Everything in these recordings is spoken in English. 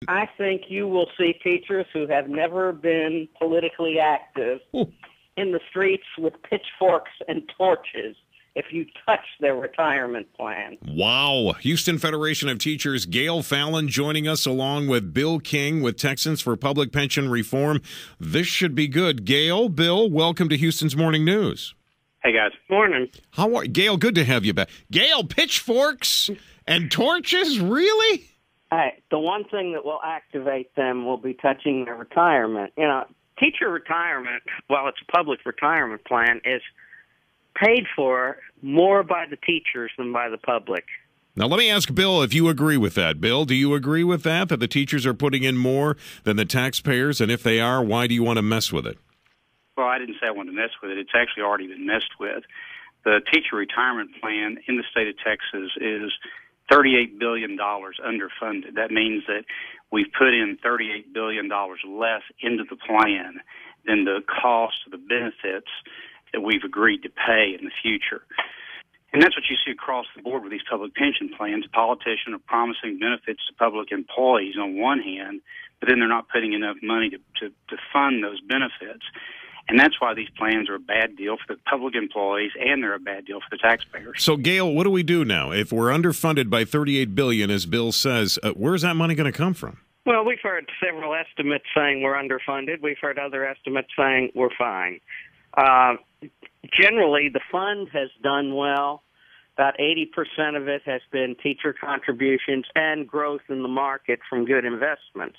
I think you will see teachers who have never been politically active in the streets with pitchforks and torches if you touch their retirement plan. Wow. Houston Federation of Teachers, Gayle Fallon joining us along with Bill King with Texans for Public Pension Reform. This should be good. Gayle, Bill, welcome to Houston's Morning News. Hey, guys. Morning. How are you? Gayle, good to have you back. Gayle, pitchforks and torches? Really? The one thing that will activate them will be touching their retirement. You know, teacher retirement, while it's a public retirement plan, is paid for more by the teachers than by the public. Now, let me ask Bill if you agree with that. Bill, do you agree with that the teachers are putting in more than the taxpayers? And if they are, why do you want to mess with it? Well, I didn't say I wanted to mess with it. It's actually already been messed with. The teacher retirement plan in the state of Texas is $38 billion underfunded. That means that we've put in $38 billion less into the plan than the cost of the benefits that we've agreed to pay in the future. And that's what you see across the board with these public pension plans. Politicians are promising benefits to public employees on one hand, but then they're not putting enough money to fund those benefits. And that's why these plans are a bad deal for the public employees, and they're a bad deal for the taxpayers. So, Gayle, what do we do now? If we're underfunded by $38 billion, as Bill says, where's that money going to come from? Well, we've heard several estimates saying we're underfunded. We've heard other estimates saying we're fine. Generally, the fund has done well. About 80% of it has been teacher contributions and growth in the market from good investments.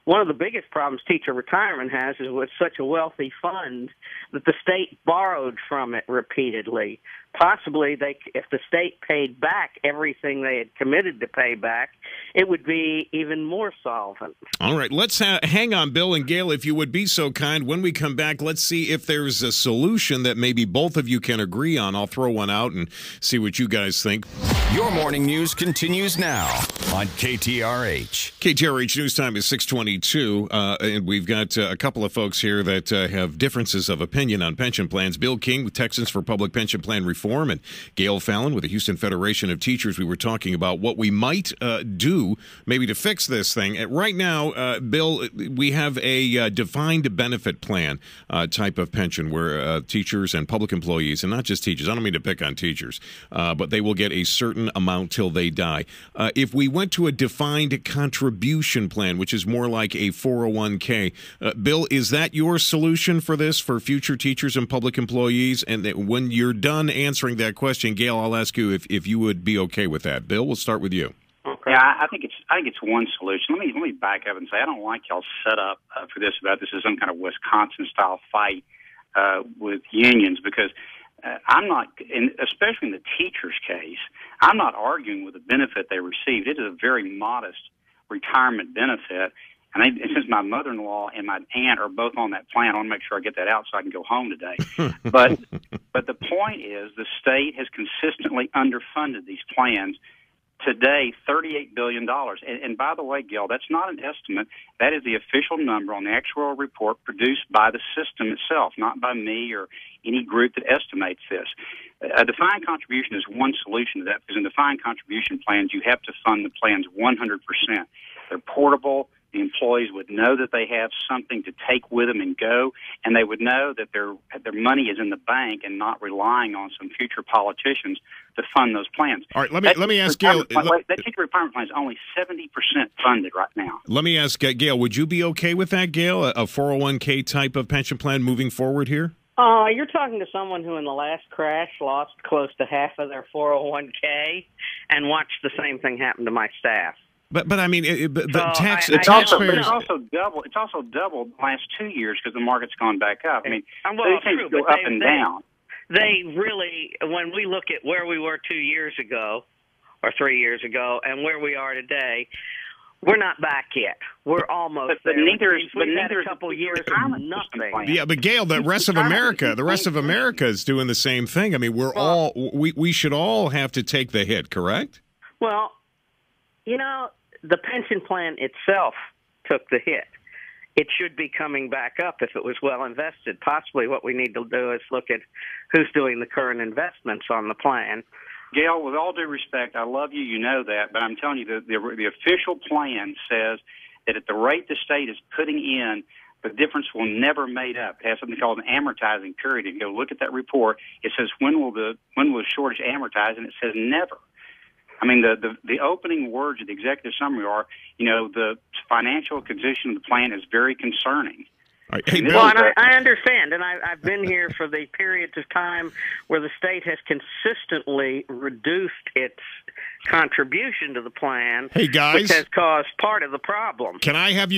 One of the biggest problems teacher retirement has is with such a wealthy fund that the state borrowed from it repeatedly. Possibly, if the state paid back everything they had committed to pay back, it would be even more solvent. All right, let's hang on, Bill and Gayle, if you would be so kind. When we come back, let's see if there's a solution that maybe both of you can agree on. I'll throw one out and see what you guys think. Your morning news continues now on KTRH. KTRH News Time is 6:22, and we've got a couple of folks here that have differences of opinion on pension plans. Bill King with Texans for Public Pension Plan Reform and Gayle Fallon with the Houston Federation of Teachers. We were talking about what we might do maybe to fix this thing. Right now, Bill, we have a defined benefit plan type of pension where teachers and public employees, and not just teachers, I don't mean to pick on teachers, but they will get a certain amount till they die. If we went to a defined contribution plan, which is more like a 401k, Bill, is that your solution for this, for future teachers and public employees? And when you're done answering that question, Gayle, I'll ask you if you would be okay with that. Bill, we'll start with you. Okay. Yeah, I think it's one solution. Let me back up and say I don't like y'all set up for this about this is some kind of Wisconsin style fight with unions, because I'm not, especially in the teacher's case, I'm not arguing with the benefit they received. It is a very modest retirement benefit. And since my mother-in-law and my aunt are both on that plan, I want to make sure I get that out so I can go home today. But the point is the state has consistently underfunded these plans. Today, $38 billion. And by the way, Gayle, that's not an estimate. That is the official number on the actuarial report produced by the system itself, not by me or any group that estimates this. A defined contribution is one solution to that, because in defined contribution plans, you have to fund the plans 100%. They're portable. The employees would know that they have something to take with them and go, and they would know that their money is in the bank and not relying on some future politicians to fund those plans. All right, let me ask Gayle. That teacher retirement plan is only 70% funded right now. Let me ask Gayle, would you be okay with that, Gayle, a 401k type of pension plan moving forward here? You're talking to someone who in the last crash lost close to half of their 401k and watched the same thing happen to my staff. But I mean, it's also doubled. It's also doubled the last 2 years because the market's gone back up. I mean, these things go up and down. They really, when we look at where we were 2 years ago or 3 years ago and where we are today, we're not back yet. We're almost there. But neither a couple years of nothing. Yeah, but Gayle, the rest of America is doing the same thing. I mean, we should all have to take the hit, correct? Well, you know, the pension plan itself took the hit. It should be coming back up if it was well invested. Possibly what we need to do is look at who's doing the current investments on the plan. Gayle, with all due respect, I love you, you know that, but I'm telling you, the official plan says that at the rate the state is putting in, the difference will never made up. It has something called an amortizing period. If you go look at that report, it says when will the shortage amortize, and it says never. I mean, the opening words of the executive summary are, the financial condition of the plan is very concerning. Right. Hey, well, and I understand, and I've been here for the periods of time where the state has consistently reduced its contribution to the plan. Hey guys, which has caused part of the problem. Can I have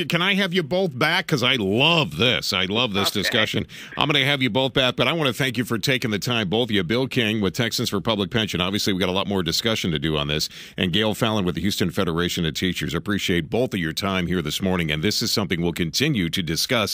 you both back? Because I love this. I love this discussion. I'm going to have you both back, but I want to thank you for taking the time, both of you. Bill King with Texans for Public Pension. Obviously, we've got a lot more discussion to do on this. And Gayle Fallon with the Houston Federation of Teachers. Appreciate both of your time here this morning, and this is something we'll continue to discuss.